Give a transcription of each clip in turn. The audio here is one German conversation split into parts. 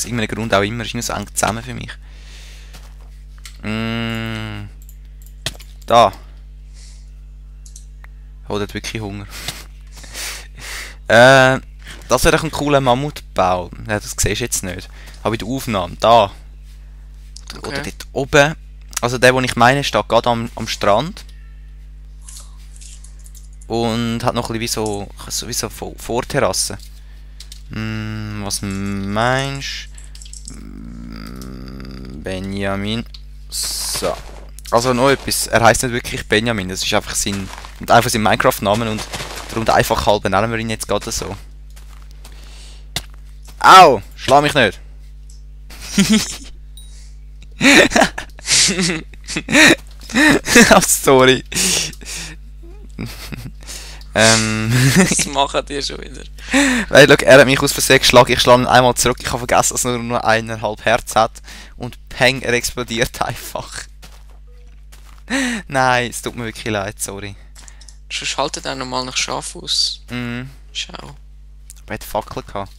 Aus irgendeinem Grund auch immer. Ist nur so eng zusammen für mich. Da. Oh, der hat wirklich Hunger. Das wäre doch ein cooler Mammutbau. Ja, das siehst du jetzt nicht. Aber in der Aufnahme, da. Okay. Oder dort oben. Also der, den ich meine, steht gerade am Strand. Und hat noch ein bisschen wie so Vorterrasse. Was meinst du? Benjamin. So. Also noch etwas. Er heisst nicht wirklich Benjamin. Das ist einfach sein Minecraft-Namen und darum einfach halb nennen wir ihn jetzt gerade so. Au! Schlag mich nicht! Oh, sorry. Was machen die schon wieder? Weil, schau, er hat mich aus Versehen geschlagen, ich schlage ihn einmal zurück, ich habe vergessen, dass er nur 1,5 Herz hat und peng, er explodiert einfach. Nein, es tut mir wirklich leid, sorry. Sonst haltet auch nochmal nach Schaf aus. Schau. Er hat Fackel gehabt.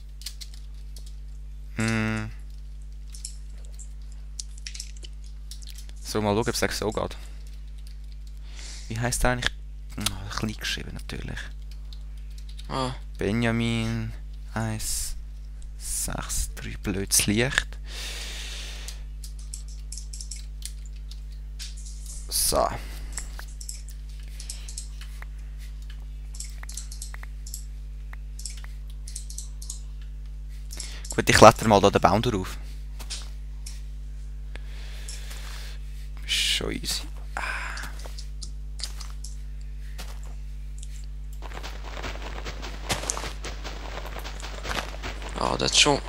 So, mal schauen, ob es so geht. Wie heisst der eigentlich? Klein geschrieben natürlich. Ah, Benjamin 1, 6, 3 blödes Licht. So. Gut, ich kletter mal da den Baum drauf. Schon easy. ja, das ist schon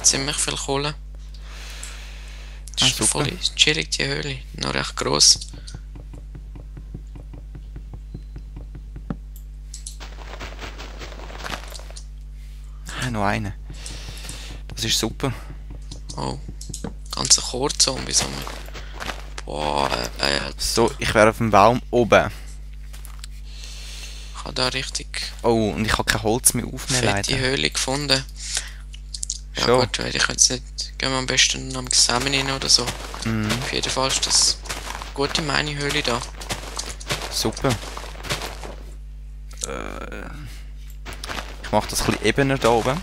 ziemlich viel Kohle. Das ist super. voll chillig, die Höhle. Noch recht gross. Noch eine. Das ist super. Oh, ganze Chor-Zombies. Boah, So, ich wäre auf dem Baum oben. ich habe da richtig Oh, und ich habe kein Holz mehr aufnehmen, fette leider. Höhle gefunden. Ja Schon. gut, weil ich jetzt nicht... Gehen wir am besten am Samen rein oder so. Auf jeden Fall ist das gute meine Höhle da. Super. Ich mache das ein bisschen ebener da oben.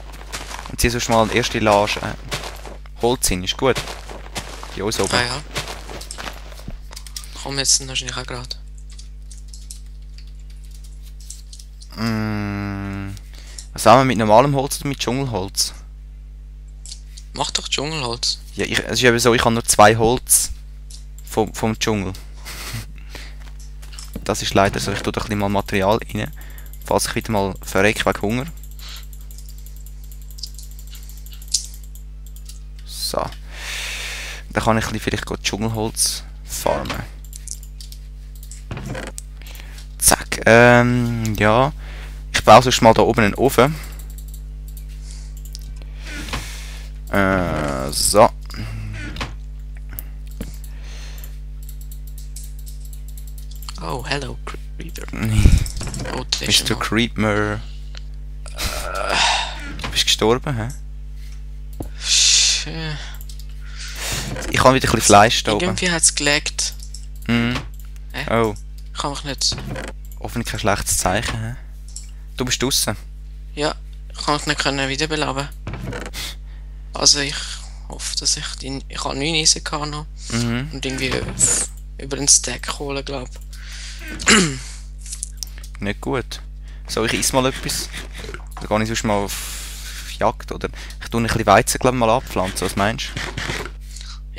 Und ziehe sonst mal eine erste Lage Holz hin, ist gut. Ja, so oben. Ah ja. Komm jetzt wahrscheinlich auch gerade. Was haben wir mit normalem Holz oder mit Dschungelholz? Mach doch Dschungelholz. Ja, es ist eben so, ich habe nur 2 Holz vom Dschungel. Das ist leider so, ich tue da ein bisschen mal Material rein, falls ich wieder mal verrecke wegen Hunger. So. Dann kann ich vielleicht Dschungelholz farmen. Zack. Ja. Ich baue sonst mal da oben einen Ofen. So. Oh, hello, Creeper. Oh, das ist Mr. Creeper. Bist du gestorben, hä? Ich habe wieder ein bisschen Fleisch da oben. Irgendwie hat es gelegt. Oh. Ich kann mich nicht... Hoffentlich kein schlechtes Zeichen, hä? Du bist draussen. Ja, ich kann mich nicht können wiederbeleben. Also ich hoffe, dass ich habe 9 Eisen gehabt noch. Und irgendwie über einen Stack Kohle, glaube ich. Nicht gut. So, ich esse mal etwas. Dann gehe ich sonst mal auf Jagd, oder? Ich tue ein bisschen Weizen, glaube ich, mal abpflanzen, was meinst du?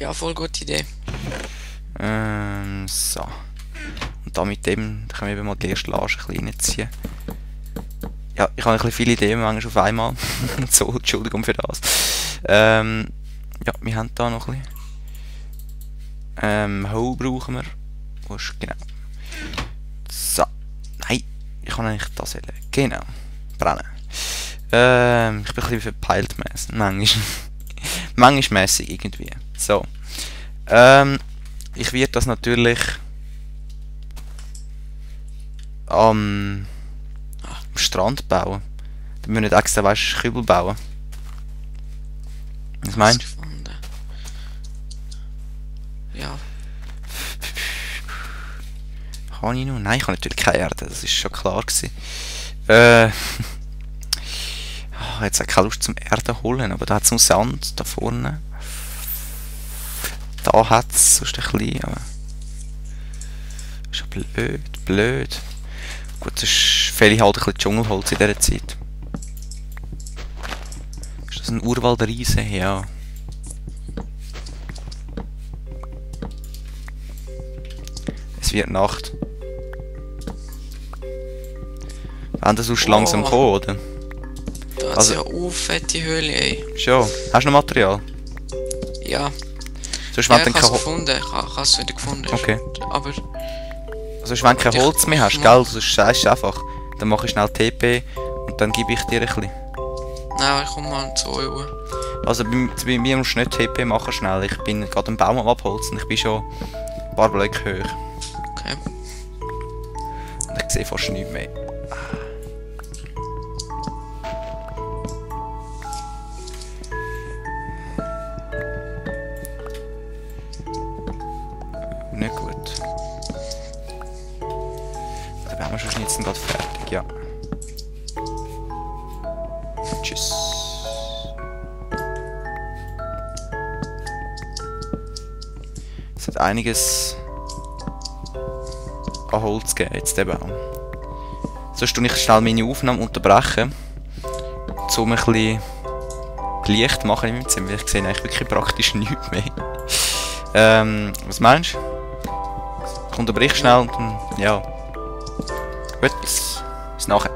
Ja, voll gute Idee. So. Und da mit dem, da können wir eben mal die erste Lage ein bisschen reinziehen. Ja, ich habe ein bisschen viele Ideen manchmal auf einmal. So, Entschuldigung für das. Ja, wir haben da noch ein bisschen. Hoe brauchen wir. Wo ist genau? So. Nein, ich kann eigentlich das wählen. Genau. Brennen. Ich bin ein bisschen verpeilt manchmal. Manchmal mässig irgendwie. So. Ich werde das natürlich am Strand bauen. Dann müssen wir nicht extra, weißt, Kübel bauen. Was meinst du? Ja. Kann ich noch? Nein, ich habe natürlich keine Erde, das ist schon klar gewesen. Jetzt habe ich keine Lust zum Erde holen, aber da hat es noch Sand da vorne. Da hat es sonst ein bisschen, aber... Das ist ja blöd. Gut, sonst fehlt halt ein bisschen Dschungelholz in dieser Zeit. Ist das ein Urwaldriese? Ja. Es wird Nacht. Wenn das sonst langsam kommen, oder? Da hat ja fette Höhle, ey. Schon. Hast du noch Material? Ja. Sonst, Ja, ich habe es gefunden. Ich habe es wieder gefunden. Okay. Aber... Also wenn du kein Holz mehr hast, gell? Sonst sagst du einfach, dann mache ich schnell TP und dann gebe ich dir ein bisschen. Nein, ich komme mal zu euch. Also bei mir musst du nicht TP machen schnell. Ich bin gerade am Baum am Abholzen. Ich bin schon ein paar Blöcke hoch. Okay. Und ich sehe fast nichts mehr. Nicht gut. Da wären wir schon jetzt gerade fertig, ja. Tschüss. Es hat einiges an Holz gegeben, jetzt der Baum. Sonst tue ich schnell meine Aufnahme unterbrechen, um ein bisschen Licht machen in meinem Zimmer, weil ich sehe eigentlich wirklich praktisch nichts mehr. Was meinst du? Ich unterbrich schnell und dann, ja. Gut, bis nachher.